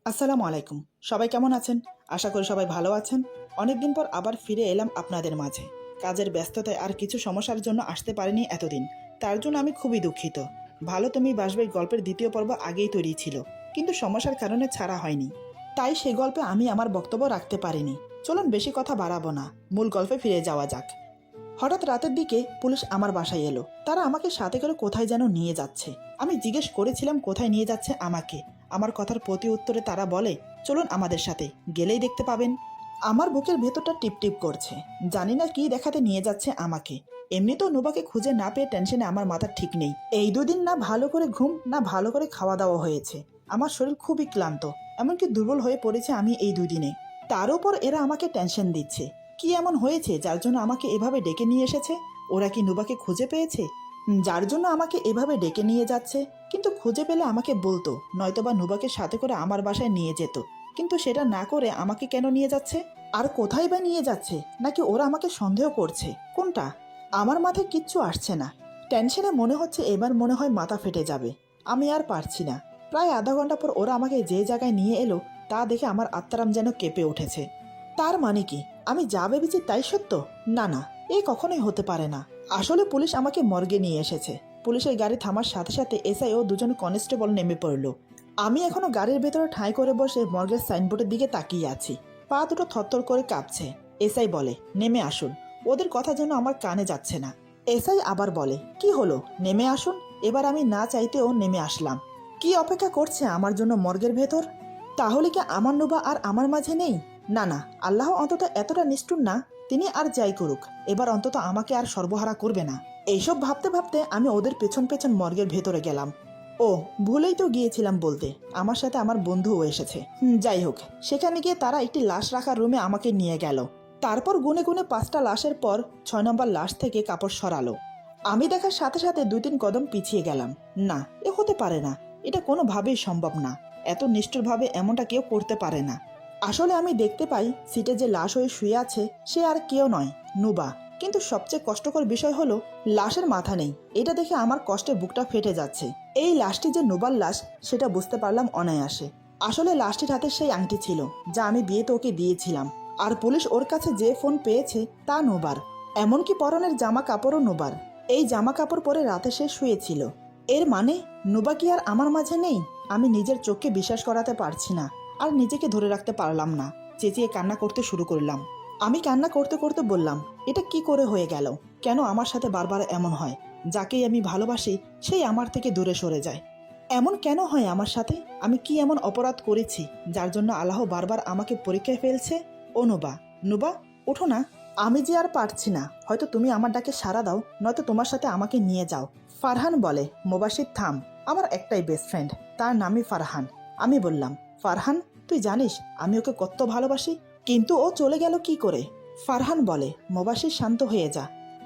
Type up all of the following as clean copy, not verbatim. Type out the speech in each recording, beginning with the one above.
আসসালামু আলাইকুম। সবাই কেমন আছেন? আশা করি সবাই ভালো আছেন। অনেকদিন পর আবার ফিরে এলাম আপনাদের মাঝে। কাজের ব্যস্ততায় আর কিছু সমস্যার জন্য আসতে পারিনি এতদিন। তার জন্য আমি খুবই দুঃখিত। ভালো তুমি বাসবে গল্পের দ্বিতীয় পর্ব আগেই তৈরি ছিল, কিন্তু সমস্যার কারণে ছাড়া হয়নি। তাই সেই গল্পে আমি আমার বক্তব্য রাখতে পারিনি। চলুন বেশি কথা বাড়াবো না, মূল গল্পে ফিরে যাওয়া যাক। হঠাৎ রাতের দিকে পুলিশ আমার বাসায় এলো। তারা আমাকে সাথে করে কোথায় যেন নিয়ে যাচ্ছে। আমি জিজ্ঞেস করেছিলাম কোথায় নিয়ে যাচ্ছে আমাকে। আমার কথার প্রতি উত্তরে তারা বলে, চলুন আমাদের সাথে, গেলেই দেখতে পাবেন। আমার বুকের ভেতরটা টিপটিপ করছে। জানি না কি দেখাতে নিয়ে যাচ্ছে আমাকে। এমনিতেও নুবাকে খুঁজে না পেয়ে টেনশনে আমার মাথা ঠিক নেই। এই দুদিন না ভালো করে ঘুম না ভালো করে খাওয়া দাওয়া হয়েছে। আমার শরীর খুবই ক্লান্ত, এমনকি দুর্বল হয়ে পড়েছে আমি এই দুদিনে। তার উপর এরা আমাকে টেনশন দিচ্ছে। কি এমন হয়েছে যার জন্য আমাকে এভাবে ডেকে নিয়ে এসেছে? ওরা কি নুবাকে খুঁজে পেয়েছে, যার জন্য আমাকে এভাবে ডেকে নিয়ে যাচ্ছে? কিন্তু খুঁজে পেলে আমাকে বলতো, নয়তোবা নুবাকে সাথে করে আমার বাসায় নিয়ে যেত। কিন্তু সেটা না করে আমাকে কেন নিয়ে যাচ্ছে? আর কোথায় বা নিয়ে যাচ্ছে? নাকি ওরা আমাকে সন্দেহ করছে? কোনটা? আমার মাথায় কিচ্ছু আসছে না। টেনশনে মনে হচ্ছে এবার মনে হয় মাথা ফেটে যাবে। আমি আর পারছি না। প্রায় আধা ঘন্টা পর ওরা আমাকে যে জায়গায় নিয়ে এলো তা দেখে আমার আত্মারাম যেন কেঁপে উঠেছে। তার মানে কি আমি যা ভেবেছি তাই সত্য? না না, এ কখনোই হতে পারে না। আসলে পুলিশ আমাকে মর্গে নিয়ে এসেছে। পুলিশের গাড়ি থামার সাথে সাথে এসআই ও দুজন কনস্টেবল নেমে পড়ল। আমি এখনো গাড়ির ভেতরে ঠাঁই করে বসে মর্গের সাইনবোর্ডের দিকে তাকিয়ে আছি। পা দুটো থরথর করে কাঁপছে। এসআই বলে, নেমে আসুন। ওদের কথা যেন আমার কানে যাচ্ছে না। এসআই আবার বলে, কি হলো, নেমে আসুন। এবার আমি না চাইতেও নেমে আসলাম। কি অপেক্ষা করছে আমার জন্য মর্গের ভেতর? তাহলে কি আমার নুবা আর আমার মাঝে নেই? না না, আল্লাহ অন্তত এতটা নিষ্ঠুর না। তিনি আর যাই করুক, এবার অন্তত আমাকে আর সর্বহারা করবে না। এইসব ভাবতে ভাবতে আমি ওদের পেছন পেছন মর্গের ভেতরে গেলাম। ও, ভুলেই তো গিয়েছিলাম বলতে, আমার সাথে আমার বন্ধুও এসেছে। যাই হোক, সেখানে গিয়ে তারা একটি লাশ রাখার রুমে আমাকে নিয়ে গেল। তারপর গুনে গুনে 5টা লাশের পর 6 নম্বর লাশ থেকে কাপড় সরালো। আমি দেখার সাথে সাথে 2-3 কদম পিছিয়ে গেলাম। না, এ হতে পারে না। এটা কোনোভাবেই সম্ভব না। এত নিষ্ঠুরভাবে এমনটা কেউ করতে পারে না। আসলে আমি দেখতে পাই সিটে যে লাশ হয়ে শুয়ে আছে সে আর কেউ নয়, নুবা। কিন্তু সবচেয়ে কষ্টকর বিষয় হলো লাশের মাথা নেই। এটা দেখে আমার কষ্টে বুকটা ফেটে যাচ্ছে। এই লাশটি যে নুবার লাশ সেটা বুঝতে পারলাম অনায়াসে। আসলে লাশটির হাতে সেই আংটি ছিল যা আমি বিয়েতে ওকে দিয়েছিলাম। আর পুলিশ ওর কাছে যে ফোন পেয়েছে তা নুবার। এমনকি পরনের জামা কাপড়ও নুবার। এই জামা কাপড় পরে রাতে সে শুয়েছিল। এর মানে নুবা কি আর আমার মাঝে নেই? আমি নিজের চোখকে বিশ্বাস করাতে পারছি না। আর নিজেকে ধরে রাখতে পারলাম না। চেঁচিয়ে কান্না করতে শুরু করলাম। আমি কান্না করতে করতে বললাম, এটা কি করে হয়ে গেল? কেন আমার সাথে বারবার এমন হয়? যাকেই আমি ভালোবাসি সেই আমার থেকে দূরে সরে যায়। এমন কেন হয় আমার সাথে? আমি কি এমন অপরাধ করেছি যার জন্য আল্লাহ বারবার আমাকে পরীক্ষায় ফেলছে? ও নুবা, নুবা, ওঠো না। আমি যে আর পারছি না। হয়তো তুমি আমার ডাকে সাড়া দাও, নয়তো তোমার সাথে আমাকে নিয়ে যাও। ফারহান বলে, মোবাশির থাম। আমার একটাই বেস্ট ফ্রেন্ড, তার নামই ফারহান। আমি বললাম, ফারহান, তুই জানিস আমি ওকে কত ভালোবাসি, কিন্তু ও চলে গেল কি করে? ফারহান বলে, মোবাশির শান্ত হয়ে যা।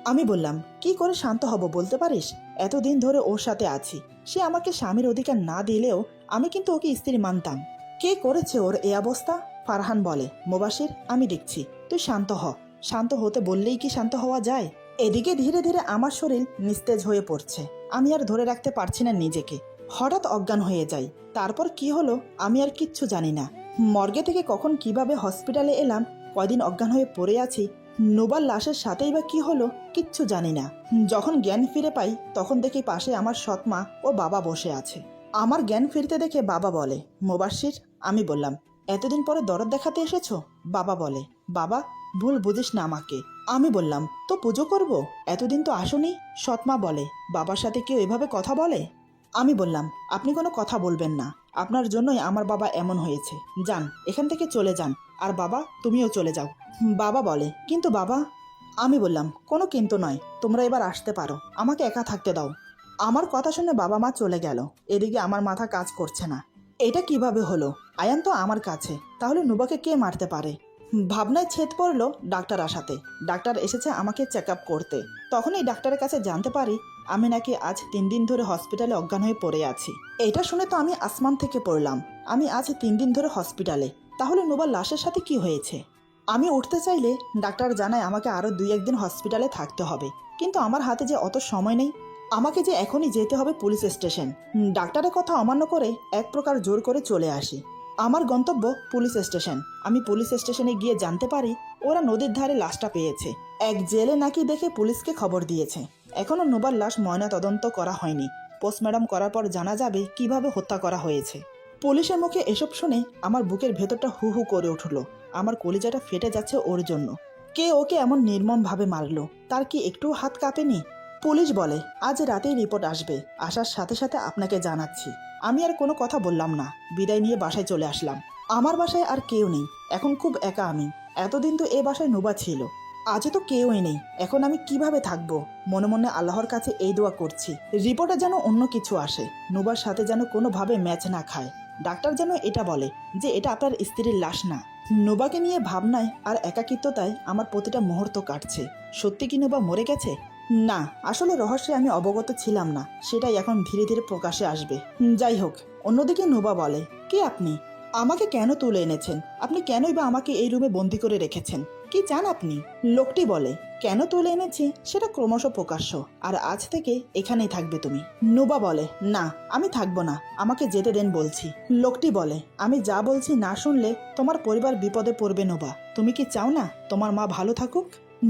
আমি বললাম, কি করে শান্ত হব বলতে পারিস? এতদিন ধরে ওর সাথে আছি। সে আমাকে স্বামীর অধিকার না দিলেও আমি কিন্তু ওকে স্ত্রী মানতাম। কে করেছে ওর এই অবস্থা? ফারহান বলে, মোবাশির, আমি দেখছি, তুই শান্ত হ। শান্ত হতে বললেই কি শান্ত হওয়া যায়? এদিকে ধীরে ধীরে আমার শরীর নিস্তেজ হয়ে পড়ছে। আমি আর ধরে রাখতে পারছি না নিজেকে। হঠাৎ অজ্ঞান হয়ে যাই। তারপর কি হলো আমি আর কিচ্ছু জানি না। মর্গে থেকে কখন কিভাবে হসপিটালে এলাম, কয়দিন অজ্ঞান হয়ে পড়ে আছি, নুবার লাশের সাথেই বা কি হলো কিচ্ছু জানি না। যখন জ্ঞান ফিরে পাই তখন দেখি পাশে আমার সৎমা ও বাবা বসে আছে। আমার জ্ঞান ফিরতে দেখে বাবা বলে, মোবাশির। আমি বললাম, এতদিন পরে দরদ দেখাতে এসেছো? বাবা বলে, বাবা, ভুল বুঝিস না আমাকে। আমি বললাম, তো পুজো করব, এতদিন তো আসোনি। সৎমা বলে, বাবার সাথে কেউ এভাবে কথা বলে? আমি বললাম, আপনি কোনো কথা বলবেন না। আপনার জন্যই আমার বাবা এমন হয়েছে। যান, এখান থেকে চলে যান। আর বাবা, তুমিও চলে যাও। বাবা বলে, কিন্তু বাবা। আমি বললাম, কোনো কিন্তু নয়, তোমরা এবার আসতে পারো, আমাকে একা থাকতে দাও। আমার কথা শুনে বাবা মা চলে গেল। এদিকে আমার মাথা কাজ করছে না। এটা কিভাবে হলো? আয়ান তো আমার কাছে, তাহলে নুবাকে কে মারতে পারে? ভাবনায় ছেদ পড়লো ডাক্তার আসাতে। ডাক্তার এসেছে আমাকে চেক আপ করতে। তখনই ডাক্তারের কাছে জানতে পারি আমি নাকি আজ 3 দিন ধরে হসপিটালে অজ্ঞান হয়ে পড়ে আছি। এটা শুনে তো আমি আসমান থেকে পড়লাম। আমি আজ 3 দিন ধরে হসপিটালে, তাহলে নুবার লাশের সাথে কি হয়েছে? আমি উঠতে চাইলে ডাক্তার জানায় আমাকে আরও 2-1 দিন হসপিটালে থাকতে হবে। কিন্তু আমার হাতে যে অত সময় নেই। আমাকে যে এখনই যেতে হবে পুলিশ স্টেশন। ডাক্তারের কথা অমান্য করে এক প্রকার জোর করে চলে আসি। আমার গন্তব্য পুলিশ স্টেশন। আমি পুলিশ স্টেশনে গিয়ে জানতে পারি ওরা নদীর ধারে লাশটা পেয়েছে। এক জেলে নাকি দেখে পুলিশকে খবর দিয়েছে। এখনো নুবার লাশ ময়না তদন্ত করা হয়নি। পোস্টমর্টম করার পর জানা যাবে কিভাবে হত্যা করা হয়েছে। পুলিশের মুখে এসব শুনে আমার বুকের ভেতরটা হু হু করে উঠল। আমার কলিজাটা ফেটে যাচ্ছে ওর জন্য। কে ওকে এমন নির্মমভাবে মারলো? তার কি একটু হাত কাঁপেনি? পুলিশ বলে আজ রাতেই রিপোর্ট আসবে, আসার সাথে সাথে আপনাকে জানাচ্ছি। আমি আর কোনো কথা বললাম না, বিদায় নিয়ে বাসায় চলে আসলাম। আমার বাসায় আর কেউ নেই, এখন খুব একা আমি। এতদিন তো এ বাসায় নুবা ছিল, আজও তো কেউই নেই। এখন আমি কিভাবে থাকবো? মনে মনে আল্লাহর কাছে এই দোয়া করছি, রিপোর্টে যেন অন্য কিছু আসে, নুবার সাথে যেন কোনোভাবে ম্যাচ না খায়। ডাক্তার যেন এটা বলে যে এটা আপনার স্ত্রীর লাশ না। নুবাকে নিয়ে ভাবনায় আর একাকিত্বতায় আমার প্রতিটা মুহূর্ত কাটছে। সত্যি কি নুবা মরে গেছে? না, আসলে রহস্যে আমি অবগত ছিলাম না, সেটাই এখন ধীরে ধীরে প্রকাশে আসবে। যাই হোক, অন্যদিকে নুবা বলে, কে আপনি? আমাকে কেন তুলে এনেছেন? আপনি কেনই বা আমাকে এই রুমে বন্দি করে রেখেছেন? কি চান আপনি? লোকটি বলে, কেন তুলে এনেছি সেটা ক্রমশ প্রকাশ্য, আর আজ থেকে এখানেই থাকবে তুমি। নুবা বলে, না আমি থাকবো না, আমাকে যেতে দেন বলছি। লোকটি বলে, আমি যা বলছি না শুনলে তোমার পরিবার বিপদে পড়বে নুবা। তুমি কি চাও না তোমার মা ভালো থাকুক?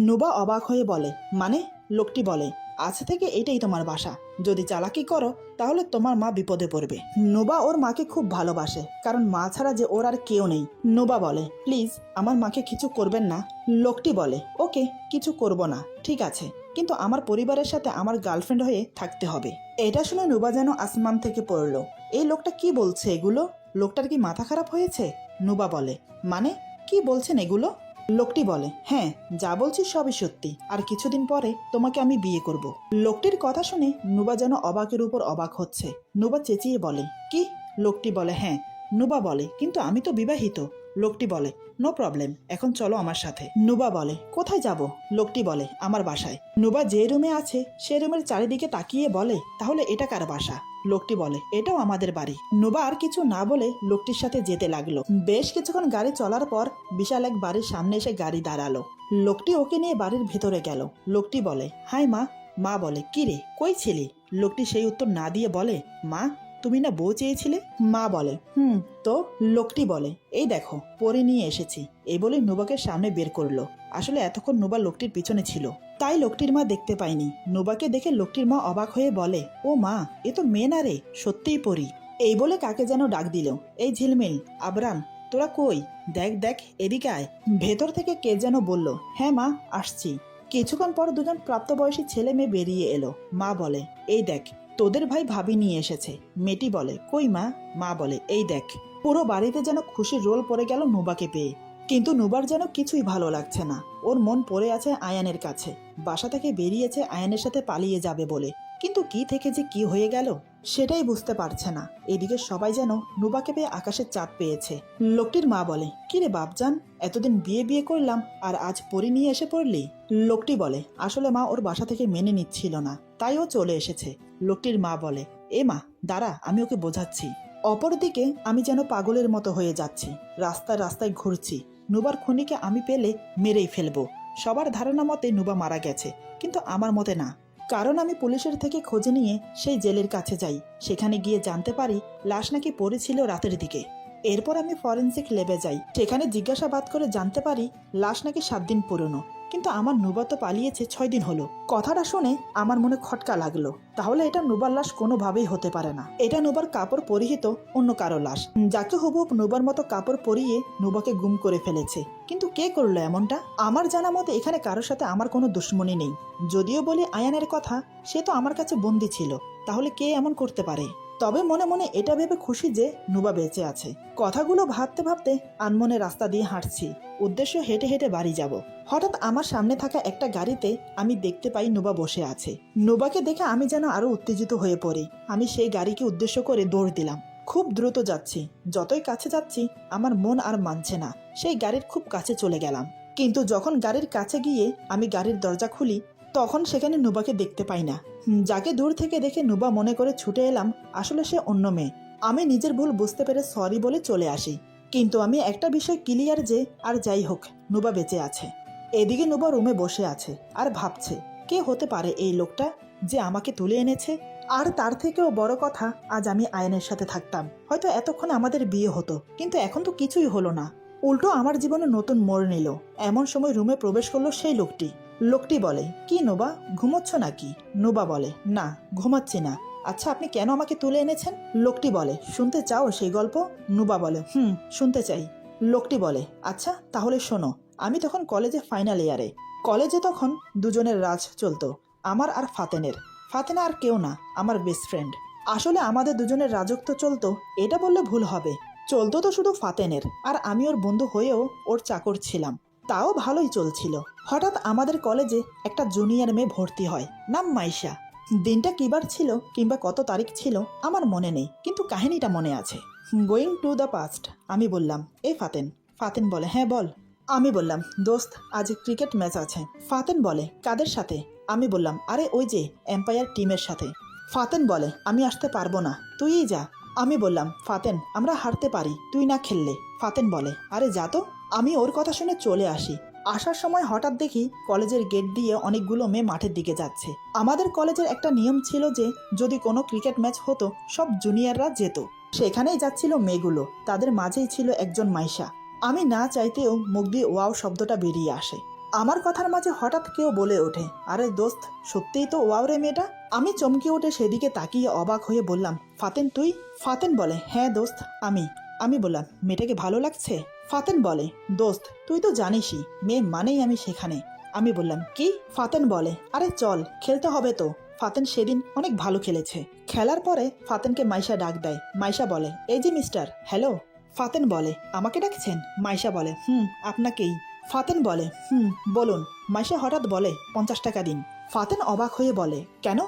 নুবা অবাক হয়ে বলে, মানে? লোকটি বলে, আজ থেকে এটাই তোমার বাসা, যদি চালাকি করো তাহলে তোমার মা বিপদে পড়বে। নুবা ওর মাকে খুব ভালোবাসে, কারণ মা ছাড়া যে ওর আর কেউ নেই। নুবা বলে, প্লিজ আমার মাকে কিছু করবেন না। লোকটি বলে, ওকে, কিছু করব না, ঠিক আছে, কিন্তু আমার পরিবারের সাথে আমার গার্লফ্রেন্ড হয়ে থাকতে হবে। এটা শুনে নুবা যেন আসমান থেকে পড়ল। এই লোকটা কি বলছে এগুলো? লোকটার কি মাথা খারাপ হয়েছে? নুবা বলে, মানে কি বলছেন এগুলো? লোকটি বলে, হ্যাঁ, যা বলছি সবই সত্যি, আর কিছুদিন পরে তোমাকে আমি বিয়ে করব। লোকটির কথা শুনে নুবা যেন অবাকের উপর অবাক হচ্ছে। নুবা চেঁচিয়ে বলে, কি? লোকটি বলে, হ্যাঁ। নুবা বলে, কিন্তু আমি তো বিবাহিত। লোকটি বলে, নো প্রবলেম, এখন চলো আমার সাথে। নুবা বলে, কোথায় যাব? লোকটি বলে, আমার বাসায়। নুবা যে রুমে আছে সে রুমের চারিদিকে তাকিয়ে বলে, তাহলে এটা কার বাসা? লোকটি বলে, এটাও আমাদের বাড়ি। নুবা আর কিছু না বলে লোকটির সাথে যেতে লাগলো। বেশ কিছুক্ষণ গাড়ি চলার পর বিশাল এক বাড়ির সামনে এসে গাড়ি দাঁড়ালো। লোকটি ওকে নিয়ে বাড়ির ভেতরে গেল। লোকটি বলে, হাই মা। মা বলে, কি রে, কই ছিলি? লোকটি সেই উত্তর না দিয়ে বলে, মা তুমি না বউ চেয়েছিলে? মা বলে, তো? লোকটি বলে, এই দেখো পরে নিয়ে এসেছি। এই বলে নুবাকে সামনে বের করলো। আসলে এতক্ষণ নুবা লোকটির পিছনে ছিল, তাই লোকটির মা দেখতে পায়নি। নুবাকে দেখে লোকটির মা অবাক হয়ে বলে, ও মা, এ তো মেয়ে না রে, সত্যিই পরি। এই বলে কাকে যেন ডাক দিল, এই ঝিলমিল, আবরাম, তোরা কই? দেখ দেখ, এদিকে আয়। ভেতর থেকে কে যেন বলল, হ্যাঁ মা, আসছি। কিছুক্ষণ পর দুজন প্রাপ্তবয়সী ছেলে মেয়ে বেরিয়ে এলো। মা বলে, এই দেখ তোদের ভাই ভাবি নিয়ে এসেছে। মেয়েটি বলে, কই মা? মা বলে, এই দেখ। পুরো বাড়িতে যেন খুশির রোল পড়ে গেল নুবাকে পেয়ে। কিন্তু নুবার যেন কিছুই ভালো লাগছে না। ওর মন পড়ে আছে আয়ানের কাছে। বাসা থেকে বেরিয়েছে আয়ানের সাথে পালিয়ে যাবে বলে, কিন্তু কি থেকে যে কি হয়ে গেল সেটাই বুঝতে পারছে না। এদিকে সবাই যেন নুবাকে পেয়ে আকাশের চাঁদ পেয়েছে। লোকটির মা বলে, কি রে বাপজান, এতদিন বিয়ে বিয়ে করলাম আর আজ পরি নিয়ে এসে পড়লি? লোকটি বলে, আসলে মা ওর বাসা থেকে মেনে নিচ্ছিল না, তাই ও চলে এসেছে। লোকটির মা বলে, এ মা দাঁড়া, আমি ওকে বোঝাচ্ছি। অপরদিকে আমি যেন পাগলের মতো হয়ে যাচ্ছি, রাস্তায় রাস্তায় ঘুরছি। নুবার খুনিকে আমি পেলে মেরেই ফেলবো। সবার ধারণা মতে নুবা মারা গেছে, কিন্তু আমার মতে না। কারণ আমি পুলিশের থেকে খোঁজ নিয়ে সেই জেলের কাছে যাই। সেখানে গিয়ে জানতে পারি লাশ নাকি পড়েছিল রাতের দিকে। এরপর আমি ফরেন্সিক ল্যাবে যাই। সেখানে জিজ্ঞাসাবাদ করে জানতে পারি লাশ নাকি 7 দিন পুরনো, কিন্তু আমার নুবা তো পালিয়েছে 6 দিন হলো। কথাটা শুনে আমার মনে খটকা লাগলো। তাহলে এটা নুবার লাশ কোনোভাবেই হতে পারে না। এটা নুবার কাপড় পরিহিত অন্য কারো লাশ, যাকে হুবহুব নুবার মতো কাপড় পরিয়ে নুবাকে গুম করে ফেলেছে। কিন্তু কে করলো এমনটা? আমার জানা মতে এখানে কারোর সাথে আমার কোনো দুশ্মনী নেই। যদিও বলি আয়ানের কথা, সে তো আমার কাছে বন্দি ছিল, তাহলে কে এমন করতে পারে? তবে মনে মনে এটা ভেবে খুশি যে নুবা বেঁচে আছে। কথাগুলো ভাবতে ভাবতে আনমনে রাস্তা দিয়ে হাঁটছি, উদ্দেশ্য হেঁটে হেঁটে বাড়ি যাব। হঠাৎ আমার সামনে থাকা একটা গাড়িতে আমি দেখতে পাই নুবা বসে আছে। নুবাকে দেখে আমি যেন আরো উত্তেজিত হয়ে পড়ি। আমি সেই গাড়িকে উদ্দেশ্য করে দৌড় দিলাম। খুব দ্রুত যাচ্ছি, যতই কাছে যাচ্ছি আমার মন আর মানছে না। সেই গাড়ির খুব কাছে চলে গেলাম, কিন্তু যখন গাড়ির কাছে গিয়ে আমি গাড়ির দরজা খুলি, তখন সেখানে নুবাকে দেখতে পাই না। যাকে দূর থেকে দেখে নুবা মনে করে ছুটে এলাম, আসলে সে অন্য মেয়ে। আমি নিজের ভুল বুঝতে পেরে সরি বলে চলে আসি। কিন্তু আমি একটা বিষয় ক্লিয়ার যে, আর যাই হোক, নুবা বেঁচে আছে। এদিকে নুবা রুমে বসে আছে আর ভাবছে, কে হতে পারে এই লোকটা যে আমাকে তুলে এনেছে। আর তার থেকেও বড় কথা, আজ আমি আয়নের সাথে থাকতাম, হয়তো এতক্ষণ আমাদের বিয়ে হতো, কিন্তু এখন তো কিছুই হলো না। উল্টো আমার জীবনে নতুন মোড় নিল। এমন সময় রুমে প্রবেশ করলো সেই লোকটি। লোকটি বলে, কি নোবা, ঘুমোচ্ছ নাকি? নোবা বলে, না, ঘুমাচ্ছি না। আচ্ছা, আপনি কেন আমাকে তুলে এনেছেন? লোকটি বলে, শুনতে চাও সেই গল্প? নোবা বলে, শুনতে চাই। লোকটি বলে, আচ্ছা তাহলে শোনো। আমি তখন কলেজে ফাইনাল ইয়ারে। কলেজে তখন দুজনের রাজ চলতো, আমার আর ফাতেনের। ফাতেনা আর কেউ না, আমার বেস্ট ফ্রেন্ড। আসলে আমাদের দুজনের রাজত্ব চলতো, এটা বললে ভুল হবে। চলতো তো শুধু ফাতেনের, আর আমি ওর বন্ধু হয়েও ওর চাকর ছিলাম। তাও ভালোই চলছিল। হঠাৎ আমাদের কলেজে একটা জুনিয়র মেয়ে ভর্তি হয়, নাম মাইশা। দিনটা কিবার ছিল কিংবা কত তারিখ ছিল আমার মনে নেই, কিন্তু কাহিনীটা মনে আছে। Going to the past. আমি বললাম, এই ফাতেন। ফাতেন বলে, হ্যাঁ বল। আমি বললাম, দোস্ত আজ ক্রিকেট ম্যাচ আছে। ফাতেন বলে, কাদের সাথে? আমি বললাম, আরে ওই যে এম্পায়ার টিমের সাথে। ফাতেন বলে, আমি আসতে পারবো না, তুইই যা। আমি বললাম, ফাতেন আমরা হারতে পারি, তুই না খেললে। ফাতেন বলে, আরে যা তো। আমি ওর কথা শুনে চলে আসি। আসার সময় হঠাৎ দেখি কলেজের গেট দিয়ে অনেকগুলো মেয়ে মাঠের দিকে যাচ্ছে। আমাদের কলেজের একটা নিয়ম ছিল যে যদি কোনো ক্রিকেট ম্যাচ হতো সব জুনিয়ররা যেত। সেখানেই যাচ্ছিল মেয়েগুলো, তাদের মাঝেই ছিল একজন মাইশা। আমি না চাইতেও মুখ দিয়ে ওয়াও শব্দটা বেরিয়ে আসে। আমার কথার মাঝে হঠাৎ কেউ বলে ওঠে, আরে দোস্ত, সত্যিই তো ওয়াও রে মেয়েটা। আমি চমকে উঠে সেদিকে তাকিয়ে অবাক হয়ে বললাম, ফাতেন তুই? ফাতেন বলে, হ্যাঁ দোস্ত আমি। আমি বললাম, মেয়েটাকে ভালো লাগছে? ফাতেন বলে, দোস্ত তুই তো জানিসই, মেয়ে মানেই আমি সেখানে। আমি বললাম, কি? ফাতেন বলে, আরে চল, খেলতে হবে তো। ফাতেন সেদিন অনেক ভালো খেলেছে। খেলার পরে ফাতেনকে মাইশা ডাক দেয়। মাইশা বলে, এই যে মিস্টার, হ্যালো। ফাতেন বলে, আমাকে ডাকছেন? মাইশা বলে, আপনাকেই। ফাতেন বলে, বলুন। মাইশা হঠাৎ বলে, 50 টাকা দিন। ফাতেন অবাক হয়ে বলে, কেন?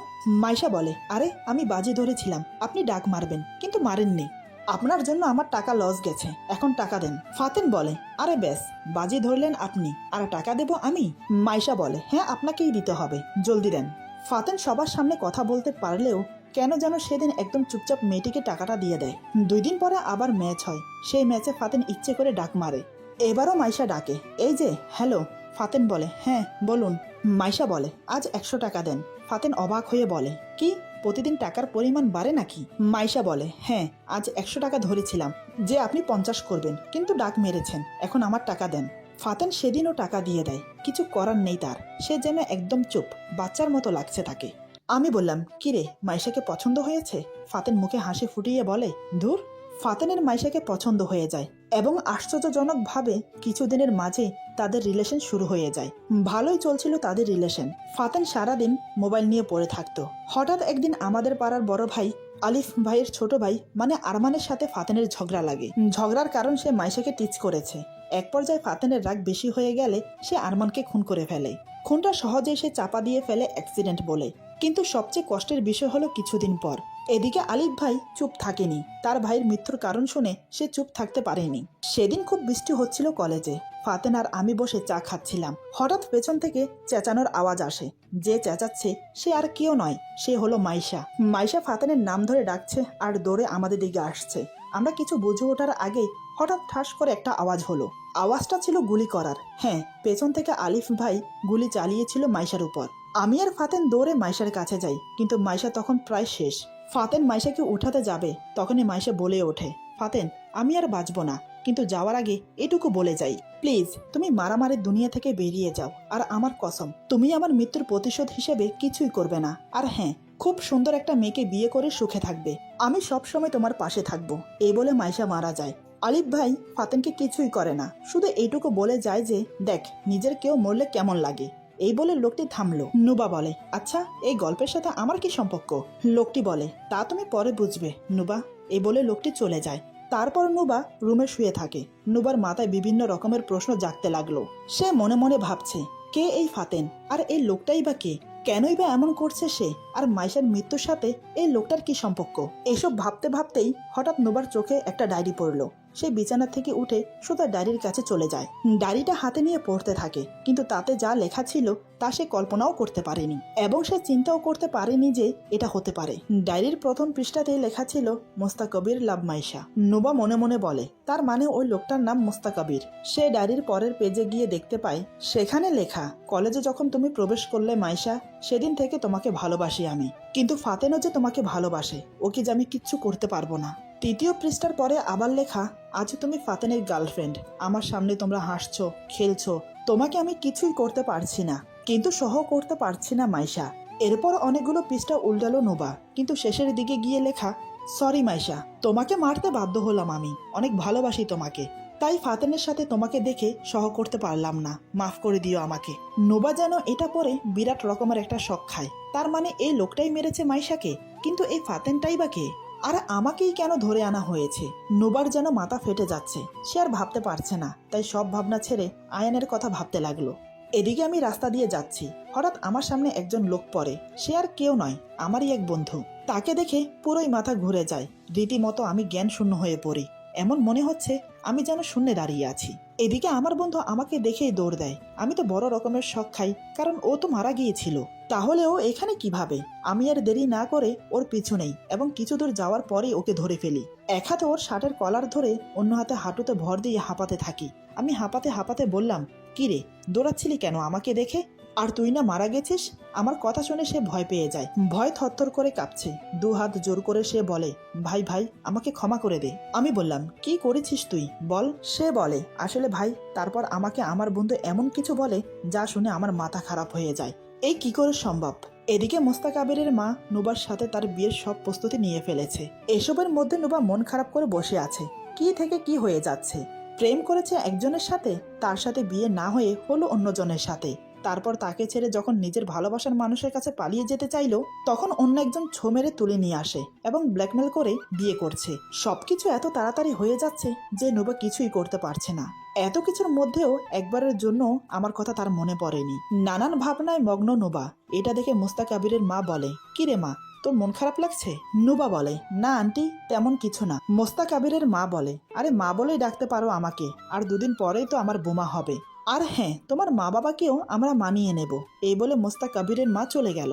মাইশা বলে, আরে আমি বাজি ধরেছিলাম আপনি ডাক মারবেন, কিন্তু মারেননি। আপনার জন্য আমার টাকা লস গেছে, এখন টাকা দেন। ফাতেন বলে, আরে ব্যাস, বাজি ধরলেন আপনি, আর টাকা দেব আমি? মাইশা বলে, হ্যাঁ আপনাকেই দিতে হবে, জলদি দেন। ফাতেন সবার সামনে কথা বলতে পারলেও কেন যেন সেদিন একদম চুপচাপ মেয়েটিকে টাকাটা দিয়ে দেয়। 2 দিন পরে আবার ম্যাচ হয়। সেই ম্যাচে ফাতেন ইচ্ছে করে ডাক মারে। এবারও মাইশা ডাকে, এই যে, হ্যালো। ফাতেন বলে, হ্যাঁ বলুন। মাইশা বলে, আজ 100 টাকা দেন। ফাতেন অবাক হয়ে বলে, কি, প্রতিদিন টাকার পরিমাণ বাড়ে নাকি? মাইশা বলে, হ্যাঁ, আজ 100 টাকা ধরেছিলাম যে আপনি 50 করবেন, কিন্তু ডাক মেরেছেন, এখন আমার টাকা দেন। ফাতেন সেদিনও টাকা দিয়ে দেয়। কিছু করার নেই তার, সে যেন একদম চুপ, বাচ্চার মতো লাগছে তাকে। আমি বললাম, কিরে, মাইশাকে পছন্দ হয়েছে? ফাতেন মুখে হাসি ফুটিয়ে বলে, ধুর। ফাতেনের মাইশাকে পছন্দ হয়ে যায় এবং আশ্চর্যজনকভাবে কিছুদিনের মাঝে তাদের রিলেশন শুরু হয়ে যায়। ভালোই চলছিল তাদের রিলেশন। ফাতেন সারাদিন মোবাইল নিয়ে পড়ে থাকতো। হঠাৎ একদিন আমাদের পাড়ার বড় ভাই আলিফ ভাইয়ের ছোট ভাই মানে আরমানের সাথে ফাতেনের ঝগড়া লাগে। ঝগড়ার কারণ সে মাইশাকে টিচ করেছে। এক পর্যায়ে ফাতেনের রাগ বেশি হয়ে গেলে সে আরমানকে খুন করে ফেলে। খুনটা সহজেই সে চাপা দিয়ে ফেলে অ্যাক্সিডেন্ট বলে। কিন্তু সবচেয়ে কষ্টের বিষয় হলো কিছুদিন পর এদিকে আলিফ ভাই চুপ থাকেনি। তার ভাইয়ের মৃত্যুর কারণ শুনে সে চুপ থাকতে পারেনি। সেদিন খুব বৃষ্টি হচ্ছিল কলেজে। ফাতেন আর আমি বসে চা খাচ্ছিলাম। হঠাৎ পেছন থেকে চেঁচানোর আওয়াজ আসে। যে চেঁচাচ্ছে সে আর কেউ নয়, সে হলো মাইশা। মাইশা ফাতেনের নাম ধরে ডাকছে আর দৌড়ে আমাদের দিকে আসছে। আমরা কিছু বুঝে ওঠার আগেই হঠাৎ ঠাস করে একটা আওয়াজ হলো। আওয়াজটা ছিল গুলি করার। হ্যাঁ, পেছন থেকে আলিফ ভাই গুলি চালিয়েছিল মাইশার উপর। আমি আর ফাতেন দৌড়ে মাইশার কাছে যাই, কিন্তু মাইশা তখন প্রায় শেষ। ফাতেন মাইশাকে উঠাতে যাবে, তখনই মাইশা বলে ওঠে, ফাতেন আমি আর বাঁচব না, কিন্তু যাওয়ার আগে এটুকু বলে যাই, প্লিজ তুমি মারামারির দুনিয়া থেকে বেরিয়ে যাও। আর আমার কসম, তুমি আমার মৃত্যুর প্রতিশোধ হিসেবে কিছুই করবে না। আর হ্যাঁ, খুব সুন্দর একটা মেয়েকে বিয়ে করে সুখে থাকবে। আমি সবসময় তোমার পাশে থাকবো। এই বলে মাইশা মারা যায়। আলিফ ভাই ফাতেনকে কিছুই করে না, শুধু এইটুকু বলে যায় যে, দেখ নিজের কেউ মরলে কেমন লাগে। এই বলে লোকটি থামলো। নুবা বলে, আচ্ছা এই গল্পের সাথে আমার কি সম্পর্ক? লোকটি বলে, তা তুমি পরে বুঝবে নুবা। এই বলে লোকটি চলে যায়। তারপর নুবা রুমে শুয়ে থাকে। নুবার মাথায় বিভিন্ন রকমের প্রশ্ন জাগতে লাগলো। সে মনে মনে ভাবছে, কে এই ফাতেন, আর এই লোকটাই বা কে? কেনই বা এমন করছে সে? আর মাইশার মৃত্যুর সাথে এই লোকটার কি সম্পর্ক? এসব ভাবতে ভাবতেই হঠাৎ নুবার চোখে একটা ডায়েরি পড়লো। সে বিছানা থেকে উঠে সোজা ডায়েরির কাছে চলে যায়। ডায়েরিটা হাতে নিয়ে পড়তে থাকে, কিন্তু তাতে যা লেখা ছিল তা সে কল্পনাও করতে পারেনি এবং সে চিন্তাও করতে পারেনি যে এটা হতে পারে। ডায়েরির প্রথম পৃষ্ঠাতেই লেখা ছিল মোস্তাকবির লাভ মাইশা। নুবা মনে মনে বলে, তার মানে ওই লোকটার নাম মোস্তাকবির। সে ডায়েরির পরের পেজে গিয়ে দেখতে পায় সেখানে লেখা, কলেজে যখন তুমি প্রবেশ করলে মাইশা, সেদিন থেকে তোমাকে ভালোবাসি আমি, কিন্তু ফাতেনও যে তোমাকে ভালোবাসে, ওকে যে আমি কিচ্ছু করতে পারবো না। তৃতীয় পৃষ্ঠার পরে আবার লেখা, আজ তুমি ফাতেনের গার্লফ্রেন্ড, আমার সামনে তোমরা হাসছো খেলছো, তোমাকে আমি কিছুই করতে পারছি না, কিন্তু সহ করতে পারছি না মাইশা। এরপর অনেকগুলো পৃষ্ঠা উল্টালো নোবা, কিন্তু শেষের দিকে গিয়ে লেখা, সরি মাইশা, তোমাকে মারতে বাধ্য হলাম, আমি অনেক ভালোবাসি তোমাকে, তাই ফাতেনের সাথে তোমাকে দেখে সহ করতে পারলাম না, মাফ করে দিও আমাকে। নোবা যেন এটা পরে বিরাট রকমের একটা শক খায়। তার মানে এই লোকটাই মেরেছে মাইশাকে, কিন্তু এই ফাতেনটাই বা কে? আর আমাকেই কেন ধরে আনা হয়েছে? নোবার যেন মাথা ফেটে যাচ্ছে, সে আর ভাবতে পারছে না, তাই সব ভাবনা ছেড়ে আয়ানের কথা ভাবতে লাগলো। এদিকে আমি রাস্তা দিয়ে যাচ্ছি, হঠাৎ আমার সামনে একজন লোক পড়ে। সে আর কেউ নয়, আমারই এক বন্ধু। তাকে দেখে পুরোই মাথা ঘুরে যায়, রীতিমতো আমি জ্ঞান শূন্য হয়ে পড়ি। এমন মনে হচ্ছে আমি যেন শূন্যে দাঁড়িয়ে আছি। এদিকে আমার বন্ধু আমাকে দেখেই দৌড় দেয়। আমি তো বড় রকমের শক খাই, কারণ ও তো মারা গিয়েছিল। তাহলে ও এখানে কিভাবে? আমি আর দেরি না করে ওর পিছু নেই এবং কিছু দূর যাওয়ার পরেই ওকে ধরে ফেলি। এক হাতে ওর শার্টের কলার ধরে অন্য হাতে হাঁটুতে ভর দিয়ে হাঁপাতে থাকি। আমি হাঁপাতে হাঁপাতে বললাম, কি রে, দৌড়াচ্ছিলি কেন আমাকে দেখে? আর তুই না মারা গেছিস? আমার কথা শুনে সে ভয় পেয়ে যায়, ভয় থরথর করে কাঁপছে। দু হাত জোর করে সে বলে, ভাই ভাই, আমাকে ক্ষমা করে দে। আমি বললাম, কি করেছিস তুই বল? সে বলে, আসলে ভাই, তারপর আমাকে আমার বন্ধু এমন কিছু বলে যা শুনে আমার মাথা খারাপ হয়ে যায়। এই কি করে সম্ভব? এদিকে মোস্তাকাবিরের মা নুবার সাথে তার বিয়ের সব প্রস্তুতি নিয়ে ফেলেছে। এসবের মধ্যে নুবা মন খারাপ করে বসে আছে। কি থেকে কি হয়ে যাচ্ছে। প্রেম করেছে একজনের সাথে, তার সাথে বিয়ে না হয়ে হলো অন্যজনের সাথে। তারপর তাকে ছেড়ে যখন নিজের ভালোবাসার মানুষের কাছে পালিয়ে যেতে চাইলো, তখন অন্য একজন ছো মেরে তুলে নিয়ে আসে এবং ব্ল্যাকমেল করে বিয়ে করছে। সবকিছু এত তাড়াতাড়ি হয়ে যাচ্ছে যে নুবা কিছুই করতে পারছে না। এত কিছুর মধ্যেও একবারের জন্য আমার কথা তার মনে পড়েনি। নানান ভাবনায় মগ্ন নুবা। এটা দেখে মোস্তাকাবিরের মা বলে, কি রে মা, তোর মন খারাপ লাগছে? নুবা বলে, না আন্টি, তেমন কিছু না। মোস্তাকাবিরের মা বলে, আরে মা বলেই ডাকতে পারো আমাকে, আর দুদিন পরেই তো আমার বোমা হবে। আর হ্যাঁ, তোমার মা বাবাকেও আমরা মানিয়ে নেব। এই বলে মোস্তাকাবিরের মা চলে গেল।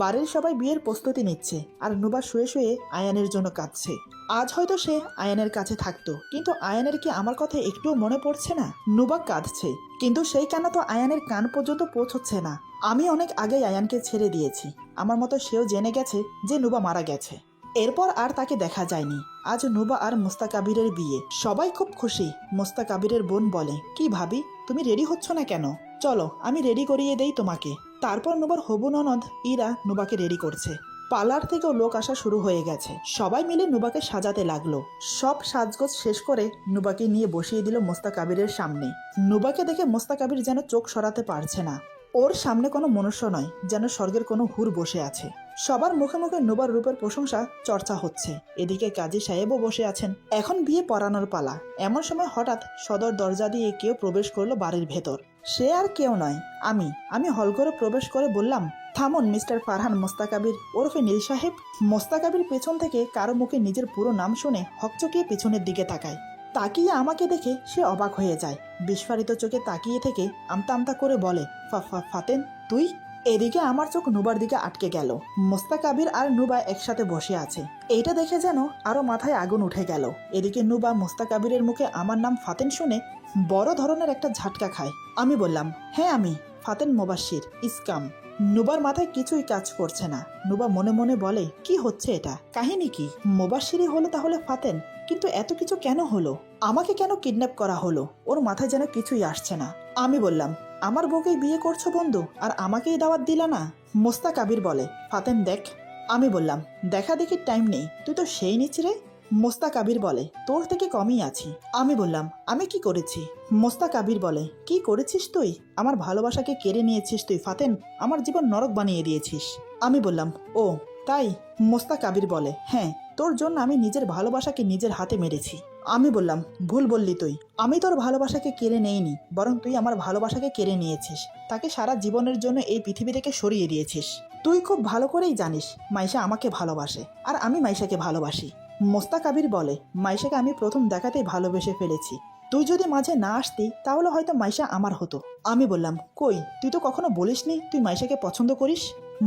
বাড়ির সবাই বিয়ের প্রস্তুতি নিচ্ছে, আর নুবা শুয়ে শুয়ে আয়ানের জন্য কাঁদছে। আজ হয়তো সে আয়ানের কাছে থাকতো, কিন্তু আয়ানের কি আমার কথা একটুও মনে পড়ছে না? নুবা কাঁদছে, কিন্তু সেই কান্না তো আয়ানের কান পর্যন্ত পৌঁছচ্ছে না। আমি অনেক আগেই আয়ানকে ছেড়ে দিয়েছি। আমার মতো সেও জেনে গেছে যে নুবা মারা গেছে। এরপর আর তাকে দেখা যায়নি। আজ নুবা আর মোস্তাকাবিরের বিয়ে, সবাই খুব খুশি। মোস্তাকাবিরের বোন বলে, কি ভাবি, তুমি রেডি হচ্ছ না কেন? চলো আমি রেডি করিয়ে দেই তোমাকে। তারপর নুবার হবু ননদ ইরা নুবাকে রেডি করছে। পার্লার থেকেও লোক আসা শুরু হয়ে গেছে। সবাই মিলে নুবাকে সাজাতে লাগলো। সব সাজগোজ শেষ করে নুবাকে নিয়ে বসিয়ে দিল মোস্তাকাবিরের সামনে। নুবাকে দেখে মোস্তাকাবির যেন চোখ সরাতে পারছে না। ওর সামনে কোনো মনুষ্য নয়, যেন স্বর্গের কোনো হুর বসে আছে। সবার মুখে মুখে নুবার রূপের প্রশংসা চর্চা হচ্ছে। এদিকে কাজী সাহেবও বসে আছেন। এখন বিয়ে পড়ানোর পালা। এমন সময় হঠাৎ সদর দরজা দিয়ে কেউ প্রবেশ করলো বাড়ির ভেতর। সে আর কেউ নয়, আমি হলঘরে প্রবেশ করে বললাম, থামুন মিস্টার ফারহান মোস্তাকাবির ওরফে নীল সাহেব। মোস্তাকাবির পেছন থেকে কারো মুখে নিজের পুরো নাম শুনে হকচকিয়ে পেছনের দিকে তাকায়। তাকিয়ে আমাকে দেখে সে অবাক হয়ে যায়। বিস্ফারিত চোখে তাকিয়ে থেকে আমতা আমতা করে বলে, ফাতেন তুই? এদিকে আমার চোখ নুবার দিকে আটকে গেল। মোস্তাকাবির আর নুবা একসাথে বসে আছে। এইটা দেখে যেন আরো মাথায় আগুন উঠে গেল। এদিকে নুবা মোস্তাকাবিরের মুখে আমার নাম ফাতেন শুনে বড় ধরনের একটা ঝাটকা খায়। আমি বললাম, হ্যাঁ আমি ফাতেন মোবাশ্বির ইসকাম। নুবার মাথায় কিছুই কাজ করছে না। নুবা মনে মনে বলে, কি হচ্ছে এটা? কাহিনী কি? মোবাশ্বিরই হলো তাহলে ফাতেন, কিন্তু এত কিছু কেন হলো? আমাকে কেন কিডন্যাপ করা হলো? ওর মাথায় যেন কিছুই আসছে না। আমি বললাম, আমার বউকেই বিয়ে করছো বন্ধু, আর আমাকেই দাওয়াত দিলা না? মোস্তাকাবির বলে, ফাতেন দেখ। আমি বললাম, দেখা দেখি টাইম নেই, তুই তো সেই নিচরে। মোস্তাকাবির বলে, তোর থেকে কমই আছি। আমি বললাম, আমি কি করেছি? মোস্তাকাবির বলে, কি করেছিস তুই? আমার ভালোবাসাকে কেড়ে নিয়েছিস তুই ফাতেন, আমার জীবন নরক বানিয়ে দিয়েছিস। আমি বললাম, ও তাই? মোস্তাকাবির বলে, হ্যাঁ, তোর জন্য আমি নিজের ভালোবাসাকে নিজের হাতে মেরেছি। আমি বললাম, ভুল বললি তুই। আমি তোর ভালোবাসাকে কেড়ে নেইনি, বরং তুই আমার ভালোবাসাকে কেড়ে নিয়েছিস। তাকে সারা জীবনের জন্য এই পৃথিবী থেকে সরিয়ে দিয়েছিস। তুই খুব ভালো করেই জানিস মাইশা আমাকে ভালোবাসে, আর আমি মাইশাকে ভালোবাসি। মোস্তাক আবির বলে, মাইশাকে আমি প্রথম দেখাতেই ভালোবেসে ফেলেছি। তুই যদি মাঝে না আসতি তাহলে হয়তো মাইশা আমার হতো। আমি বললাম, কই, তুই তো কখনো বলিসনি তুই মাইশাকে পছন্দ করিস।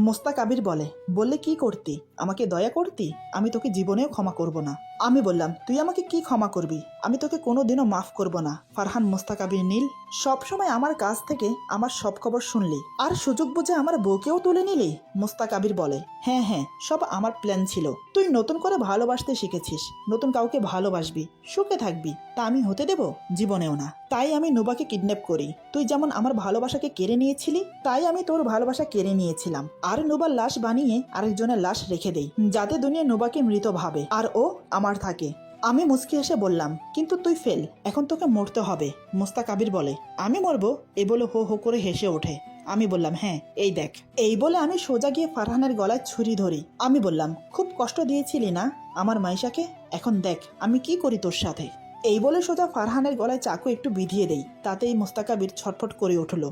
মোস্তাক আবির বলে, বললে কি করতি, আমাকে দয়া করতি, আমি তোকে জীবনেও ক্ষমা করব না। আমি বললাম, তুই আমাকে কি ক্ষমা করবি, আমি তোকে কোনোদিনও মাফ করব না। ফারহান মোস্তাক আবির নীল, সবসময় আমার কাছ থেকে আমার সব খবর শুনলি আর সুযোগ বুঝে আমার বউকেও তুলে নিলি। মোস্তাক আবির বলে, হ্যাঁ হ্যাঁ, সব আমার প্ল্যান ছিল। তুই নতুন করে ভালোবাসতে শিখেছিস, নতুন কাউকে ভালোবাসবি, সুখে থাকবি, তা আমি হতে দেব জীবনেও না। তাই আমি নুবাকে কিডন্যাপ করি। তুই যেমন আমার ভালোবাসাকে কেড়ে নিয়েছিলি, তাই আমি তোর ভালোবাসা কেড়ে নিয়েছিলাম আর নুবার লাশ বানিয়ে আরেকজনের লাশ রেখে দেই, যাতে দুনিয়া নুবাকে মৃত ভাবে আর ও আমার থাকে। আমি মুচকি এসে বললাম, কিন্তু তুই ফেল, এখন তোকে মরতে হবে। মোস্তাক আবির বলে, আমি মরবো? এ বলে হো হো করে হেসে ওঠে। আমি বললাম, হ্যাঁ এই দেখ। এই বলে আমি সোজা গিয়ে ফারহানের গলায় ছুরি ধরি। আমি বললাম, খুব কষ্ট দিয়েছিলি না আমার মাইশাকে, এখন দেখ আমি কি করি তোর সাথে। এই বলে সোজা ফারহানের গলায় চাকু একটু বিধিয়ে দেই, তাতেই মোস্তাক আবির ছটফট করে উঠল।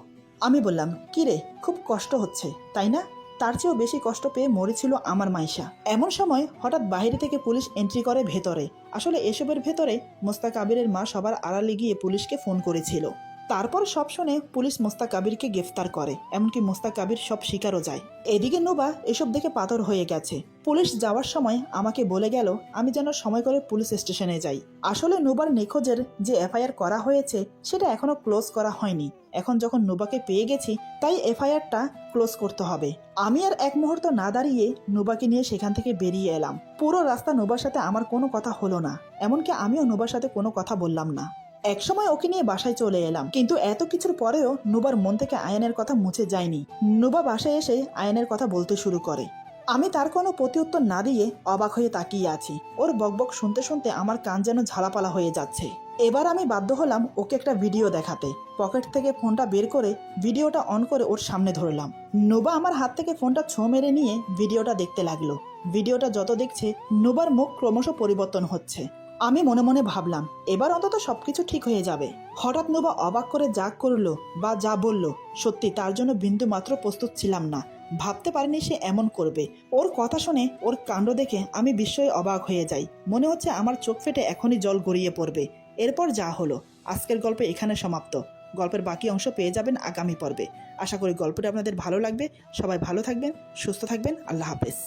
আমি বললাম, কি রে, খুব কষ্ট হচ্ছে তাই না? তার চেয়েও বেশি কষ্ট পেয়ে মরেছিল আমার মাইশা। এমন সময় হঠাৎ বাইরে থেকে পুলিশ এন্ট্রি করে ভেতরে। আসলে এসবের ভেতরে মোস্তাক আবিরের মা সবার আড়ালে গিয়ে পুলিশকে ফোন করেছিল। তারপর সব শুনে পুলিশ মোস্তাক আবিরকে গ্রেফতার করে, এমনকি মোস্তাক আবির সব স্বীকারও যায়। এদিকে নোবা এসব দেখে পাথর হয়ে গেছে। পুলিশ যাওয়ার সময় আমাকে বলে গেল আমি যেন সময় করে পুলিশ স্টেশনে যাই। আসলে নোবার নিখোঁজের যে এফআইআর করা হয়েছে সেটা এখনো ক্লোজ করা হয়নি। এখন যখন নোবাকে পেয়ে গেছি তাই এফআইআরটা ক্লোজ করতে হবে। আমি আর এক মুহূর্ত না দাঁড়িয়ে নোবাকে নিয়ে সেখান থেকে বেরিয়ে এলাম। পুরো রাস্তা নোবার সাথে আমার কোনো কথা হলো না, এমনকি আমিও নোবার সাথে কোনো কথা বললাম না। একসময় ওকে নিয়ে বাসায় চলে এলাম, কিন্তু এত কিছুর পরেও নুবার মন থেকে আয়ানের কথা মুছে যায়নি। নুবা বাসায় এসে আয়ানের কথা বলতে শুরু করে। আমি তার কোনো প্রতিউত্তর না দিয়ে অবাক হয়ে তাকিয়ে আছি। ওর বকবক শুনতে শুনতে আমার কান যেন ঝালাপালা হয়ে যাচ্ছে। এবার আমি বাধ্য হলাম ওকে একটা ভিডিও দেখাতে। পকেট থেকে ফোনটা বের করে ভিডিওটা অন করে ওর সামনে ধরলাম। নুবা আমার হাত থেকে ফোনটা ছোঁ মেরে নিয়ে ভিডিওটা দেখতে লাগলো। ভিডিওটা যত দেখছে নুবার মুখ ক্রমশ পরিবর্তন হচ্ছে। আমি মনে মনে ভাবলাম এবার অন্তত সবকিছু ঠিক হয়ে যাবে। হঠাৎ নোবা অবাক করে যা করলো বা যা বলল, সত্যি তার জন্য বিন্দু মাত্র প্রস্তুত ছিলাম না। ভাবতে পারিনি সে এমন করবে। ওর কথা শুনে, ওর কাণ্ড দেখে আমি বিস্ময়ে অবাক হয়ে যাই। মনে হচ্ছে আমার চোখ ফেটে এখনই জল গড়িয়ে পড়বে। এরপর যা হলো, আজকের গল্প এখানে সমাপ্ত। গল্পের বাকি অংশ পেয়ে যাবেন আগামী পর্বে। আশা করি গল্পটা আপনাদের ভালো লাগবে। সবাই ভালো থাকবেন, সুস্থ থাকবেন। আল্লাহ হাফেজ।